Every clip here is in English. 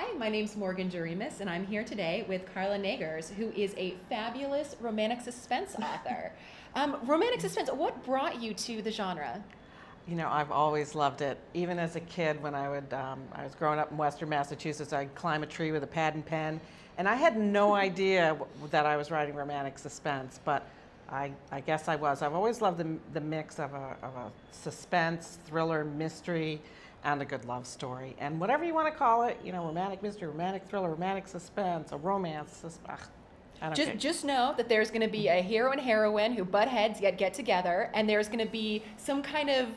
Hi, my name's Morgan Doremus, and I'm here today with Carla Neggers, who is a fabulous romantic suspense author. Romantic suspense, what brought you to the genre? You know, I've always loved it. Even as a kid, when I was growing up in Western Massachusetts, I'd climb a tree with a pad and pen, and I had no idea that I was writing romantic suspense, but I guess I was. I've always loved the mix of a suspense, thriller, mystery, and a good love story. And whatever you want to call it, you know, romantic mystery, romantic thriller, romantic suspense, a romance, I don't care. Just know that there's going to be a hero and heroine who butt heads get together, and there's going to be some kind of,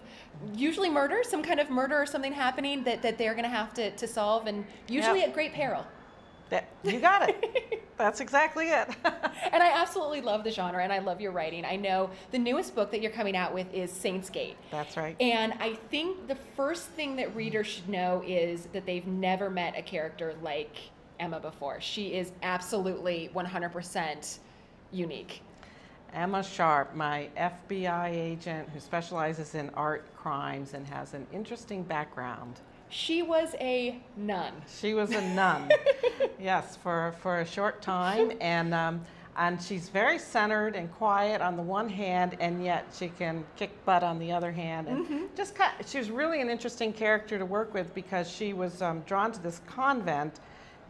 usually murder, some kind of murder or something happening that they're going to have to solve, and usually at great peril. You got it. That's exactly it. And I absolutely love the genre, and I love your writing. I know the newest book that you're coming out with is Saints Gate. That's right. And I think the first thing that readers should know is that they've never met a character like Emma before. She is absolutely 100% unique. Emma Sharp, my FBI agent who specializes in art crimes and has an interesting background. She was a nun. She was a nun, yes, for a short time, and she's very centered and quiet on the one hand, and yet she can kick butt on the other hand. And she was really an interesting character to work with because she was drawn to this convent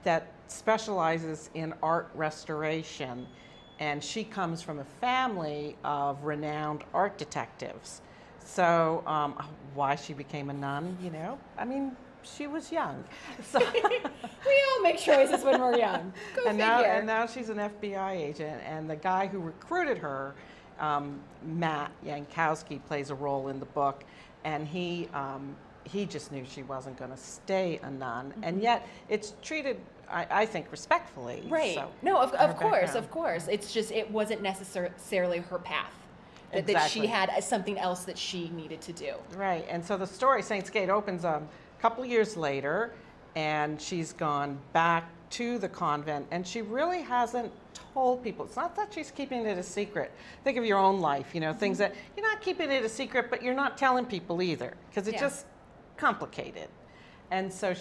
that specializes in art restoration, and she comes from a family of renowned art detectives. So why she became a nun, you know, I mean, she was young. So we all make choices when we're young. Go figure. Now she's an FBI agent, and the guy who recruited her, Matt Yankowski, plays a role in the book, and he just knew she wasn't going to stay a nun, and yet it's treated, I think, respectfully. Right. So no, of course. It's just, it wasn't necessarily her path. That she had something else that she needed to do. Right, and so the story, Saints Gate, opens a couple of years later, and she's gone back to the convent, and she really hasn't told people. It's not that she's keeping it a secret. Think of your own life, you know, things that you're not keeping it a secret, but you're not telling people either, because it's just complicated. And so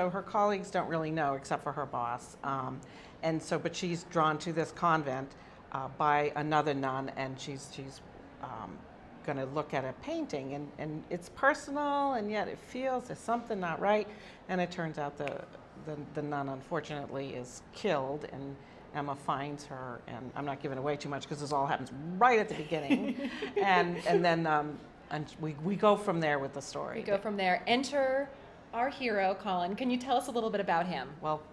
her colleagues don't really know, except for her boss. But she's drawn to this convent by another nun, and she's going to look at a painting, and it's personal, and yet it feels there's something not right, and it turns out the nun unfortunately is killed, and Emma finds her, and I'm not giving away too much because this all happens right at the beginning, and then we go from there with the story. We go from there. Enter our hero, Colin. Can you tell us a little bit about him? Well,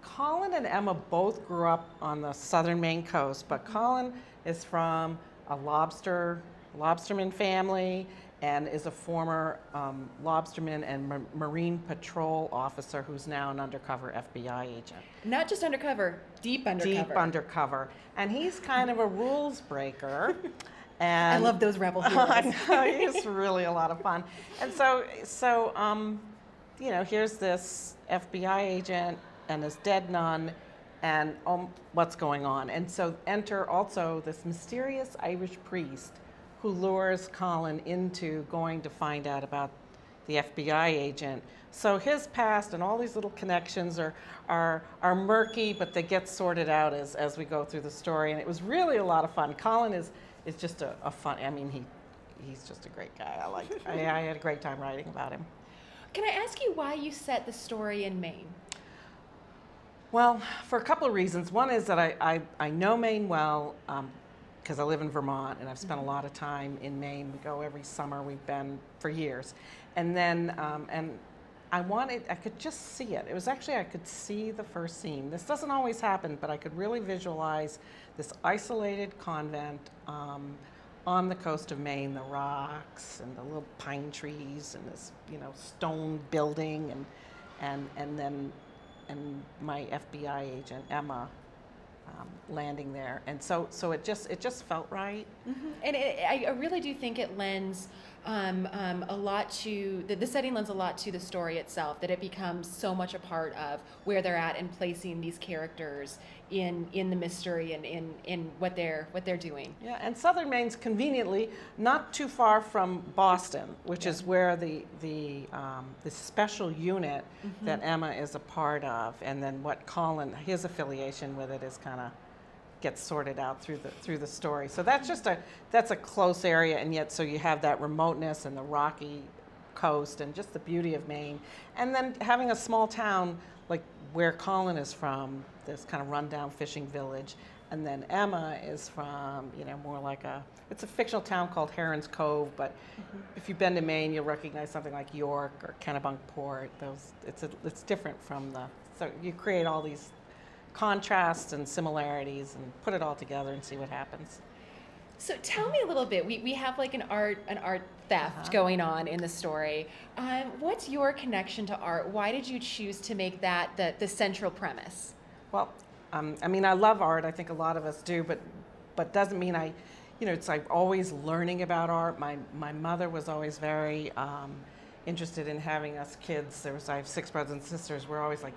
Colin and Emma both grew up on the southern Maine coast, but Colin is from a lobsterman family and is a former lobsterman and Marine Patrol officer who's now an undercover FBI agent. Not just undercover, deep undercover. Deep undercover. And he's kind of a rules breaker. And I love those rebel heroes. I know, he's really a lot of fun. And so you know, here's this FBI agent and this dead nun, and what's going on? And so enter also this mysterious Irish priest who lures Colin into going to find out about the FBI agent. So his past and all these little connections are murky, but they get sorted out as we go through the story. And it was really a lot of fun. Colin is just a fun, I mean, he's just a great guy. I had a great time writing about him. Can I ask you why you set the story in Maine? Well, for a couple of reasons. One is that I know Maine well because I live in Vermont, and I've spent a lot of time in Maine. We go every summer. We've been for years. And then, and I could just see it. It was actually, I could see the first scene. This doesn't always happen, but I could really visualize this isolated convent on the coast of Maine, the rocks and the little pine trees and this, you know, stone building, and then my FBI agent Emma landing there, and so it just felt right. And I really do think it lends a lot to the setting lends a lot to the story itself, that it becomes so much a part of where they're at and placing these characters in the mystery and in what they're doing. Yeah, and Southern Maine's conveniently not too far from Boston, which is where the special unit that Emma is a part of, and then what Colin, his affiliation with it is kind of gets sorted out through the story. So that's just that's a close area, and yet so you have that remoteness and the rocky coast and just the beauty of Maine, and then having a small town like where Colin is from, this kind of rundown fishing village, and then Emma is from, you know, more like it's a fictional town called Heron's Cove, but if you've been to Maine, you'll recognize something like York or Kennebunkport. It's different from so you create all these contrasts and similarities and put it all together and see what happens. So tell me a little bit. We have like an art theft going on in the story. What's your connection to art? Why did you choose to make that the central premise? Well, I mean, I love art. I think a lot of us do, but doesn't mean it's like always learning about art. My mother was always very interested in having us kids. I have 6 brothers and sisters. We're always like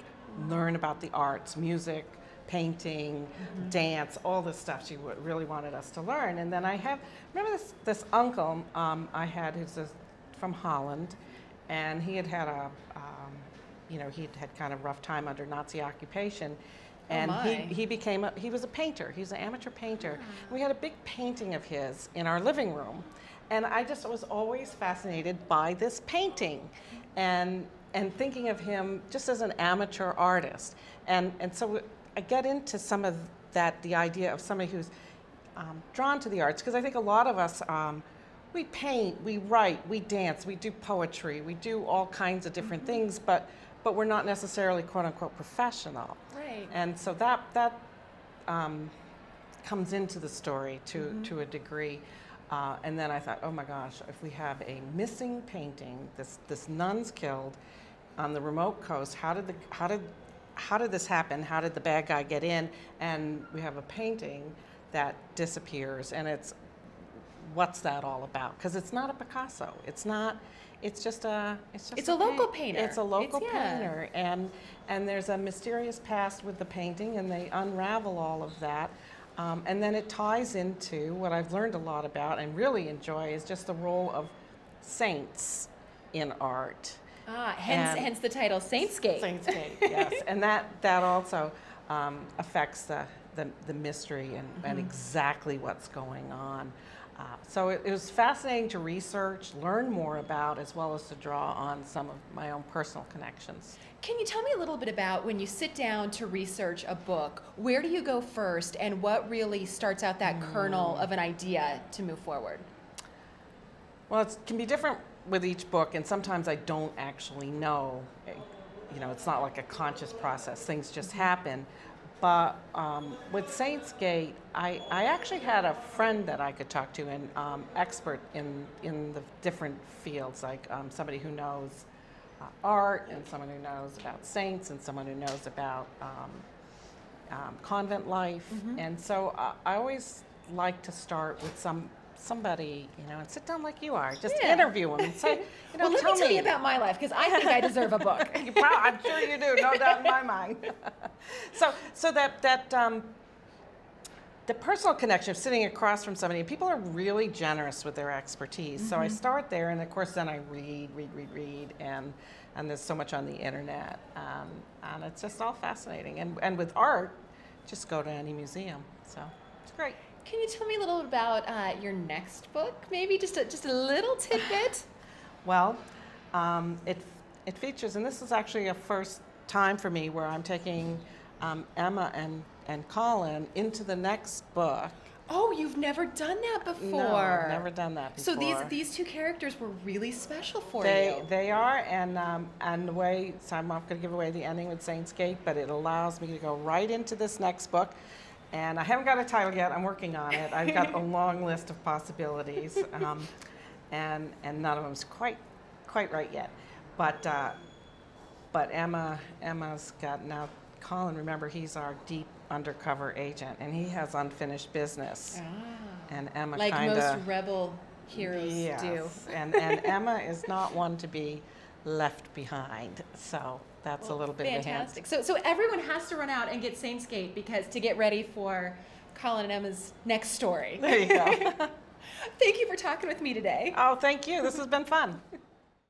learn about the arts, music, painting, dance, all this stuff. She really wanted us to learn. And then remember this uncle I had who's from Holland, and he had he'd had kind of rough time under Nazi occupation. And he was a painter. He was an amateur painter. We had a big painting of his in our living room. And I just was always fascinated by this painting and thinking of him just as an amateur artist. And so I get into some of that, the idea of somebody who's drawn to the arts, because I think a lot of us, we paint, we write, we dance, we do poetry, we do all kinds of different things, but we're not necessarily quote unquote professional. Right. And so that comes into the story to a degree. And then I thought, oh my gosh, if we have a missing painting, this nun's killed on the remote coast, how did this happen? How did the bad guy get in? And we have a painting that disappears, and what's that all about? Because it's not a Picasso. It's not. It's just a local painter. It's a local painter, and there's a mysterious past with the painting, and they unravel all of that. And then it ties into what I've learned a lot about and really enjoy is just the role of saints in art. Hence the title, Saintscape. Saintscape, yes. And that also affects the mystery and exactly what's going on. So it was fascinating to research, learn more about, as well as to draw on some of my own personal connections. Can you tell me a little bit about when you sit down to research a book, where do you go first and what really starts out that kernel of an idea to move forward? Well, it can be different with each book, and sometimes I don't actually know. It's not like a conscious process. Things just happen. But with Saintsgate, I actually had a friend that I could talk to, and expert in the different fields, like somebody who knows art, and someone who knows about saints, and someone who knows about convent life. And so I always like to start with somebody, and sit down like you are. Just interview them and say, well, let me tell you about my life, because I think I deserve a book. I'm sure you do, no doubt in my mind. So that the personal connection of sitting across from somebody, people are really generous with their expertise. So I start there, and of course then I read, and there's so much on the internet, and it's just all fascinating. And with art, just go to any museum. So it's great. Can you tell me a little bit about your next book? Maybe just a little tidbit. Well, it features, and this is actually a first time for me where I'm taking Emma and Colin into the next book. Oh, you've never done that before. No, never done that before. So these two characters were really special for you. You. They are, and the way, so I'm not going to give away the ending with Saintsgate, but it allows me to go right into this next book. And I haven't got a title yet. I'm working on it. I've got a long list of possibilities, and none of them's quite right yet. But Emma's got now. Colin, remember, he's our deep undercover agent, and he has unfinished business. And Emma like kinda, most rebel heroes do. Yes, and Emma is not one to be left behind. So that's a little bit Fantastic. of a hint. So everyone has to run out and get Saints Gate because to get ready for Colin and Emma's next story. There you go. Thank you for talking with me today. Oh, thank you. This has been fun.